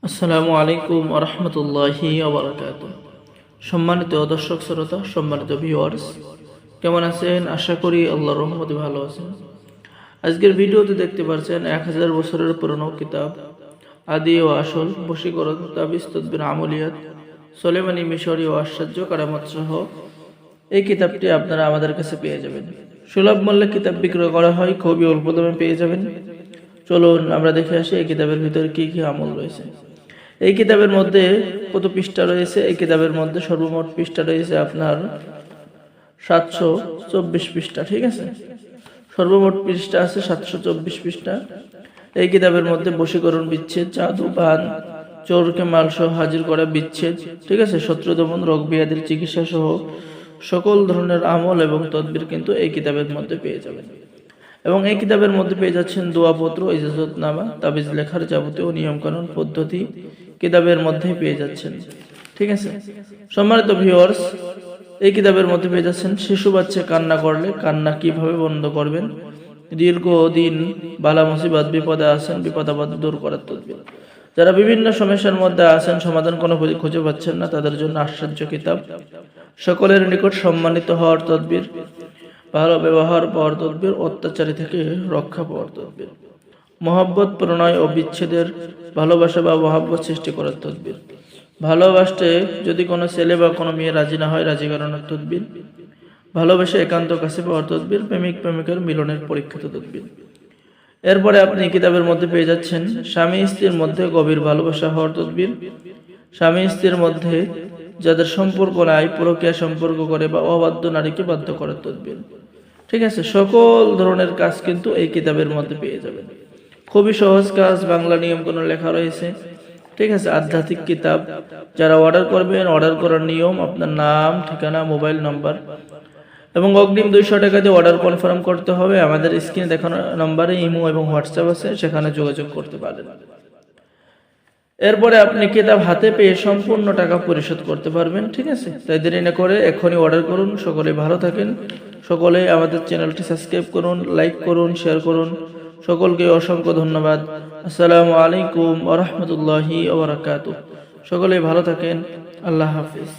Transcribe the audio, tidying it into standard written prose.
আসসালামু আলাইকুম ওয়া রাহমাতুল্লাহি ওয়া বারাকাতুহু। সম্মানিত দর্শক শ্রোতা, সম্মানিত ভিউয়ার্স, কেমন আছেন? আশা করি আল্লাহর রহমতে ভালো আছেন। আজকের ভিডিওতে দেখতে পাচ্ছেন 1000 বছরের পুরনো কিতাব আদি ও আসল বশীকরণ তাবিজ তদবির আমলিয়াত সুলেমানি মিশরী ও আশ্চর্য কারামত সহ এই কিতাবটি আপনারা আমাদের কাছে পেয়ে যাবেন। সুলভ মূল্যে কিতাব বিক্রয় করা হয়, খুবই অল্প দামে পেয়ে যাবেন। চলুন আমরা দেখে আসি এই কিতাবের ভিতরে কি কি আমল রয়েছে। এই কিতাবের মধ্যে কত পৃষ্ঠা রয়েছে? এই কিতাবের মধ্যে সর্বমোট পৃষ্ঠা রয়েছে আপনার 724 পৃষ্ঠা। ঠিক আছে, সর্বমোট পৃষ্ঠা আছে 724 পৃষ্ঠা। এই কিতাবের মধ্যে বশীকরণ, বিচ্ছেদ, জাদু, বান, চোরকে মাল সহ হাজির করা, বিচ্ছেদ, ঠিক আছে, শত্রু দমন, রোগ ব্যাধির চিকিৎসা সহ সকল ধরনের আমল এবং তদবির কিন্তু এই কিতাবের মধ্যে পেয়ে যাবেন। এবং এই কিতাবের মধ্যে পেয়ে যাচ্ছেন দোয়াপত্র, ইজাজতনামা, তাবিজ লেখার যাবতীয় নিয়মকানুন পদ্ধতি কিতাবের মধ্যে পেয়ে যাচ্ছেন। ঠিক আছে, সম্মানিত ভিউয়ার্স, এই কিতাবের মধ্যে পেয়ে যাচ্ছেন শিশু বাচ্চা কান্না করলে কান্না কিভাবে বন্ধ করবেন, দীর্ঘদিন বালা মুসিবত বিপদে আছেন বিপদাবাদ দূর করার তদবির, যারা বিভিন্ন সমস্যার মধ্যে আছেন সমাধান কোনো খুঁজে পাচ্ছেন না তাদের জন্য আশ্চর্য কিতাব, সকলের নিকট সম্মানিত হওয়ার তদবির, ভালো ব্যবহার পাওয়ার তদবির, অত্যাচারী থেকে রক্ষা পাওয়ার তদবির, মহব্বত, প্রণয় ও বিচ্ছেদের, ভালোবাসা বা মহব্বত সৃষ্টি করার তদবির, ভালোবাসতে যদি কোনো ছেলে বা কোনো মেয়ে রাজি না হয় রাজি করানোর তদবির, ভালোবেসে একান্ত কাছে পাওয়ার তদবির, প্রেমিক প্রেমিকার মিলনের পরীক্ষিত তদবির। এরপরে আপনি কিতাবের মধ্যে পেয়ে যাচ্ছেন স্বামী স্ত্রীর মধ্যে গভীর ভালোবাসা হওয়ার তদবির, স্বামী স্ত্রীর মধ্যে যাদের সম্পর্ক নাই পরকীয়া সম্পর্ক করে বা অবাধ্য নারীকে বাধ্য করার তদবির। ঠিক আছে, সকল ধরনের কাজ কিন্তু এই কিতাবের মধ্যে পেয়ে যাবেন। খুবই সহজ কাজ, বাংলা নিয়ম কোনো লেখা রয়েছে। ঠিক আছে, আধ্যাত্মিক কিতাব। যারা অর্ডার করবেন, অর্ডার করার নিয়ম আপনার নাম, ঠিকানা, মোবাইল নাম্বার এবং অগ্রিম 200 টাকা দিয়ে অর্ডার কনফার্ম করতে হবে। আমাদের স্ক্রিনে দেখানো নম্বরে ইমো এবং হোয়াটসঅ্যাপ আছে, সেখানে যোগাযোগ করতে পারেন। এরপরে আপনি কিতাব হাতে পেয়ে সম্পূর্ণ টাকা পরিশোধ করতে পারবেন। ঠিক আছে, তাই দেরি না করে এখনই অর্ডার করুন। সকলে ভালো থাকেন, সকলে আমাদের চ্যানেলটি সাবস্ক্রাইব করুন, লাইক করুন, শেয়ার করুন। সকলকে অসংখ্য ধন্যবাদ। আসসালামু আলাইকুম ওয়া রাহমাতুল্লাহি ওয়া বারাকাতুহু। সকলে ভালো থাকেন। আল্লাহ হাফেজ।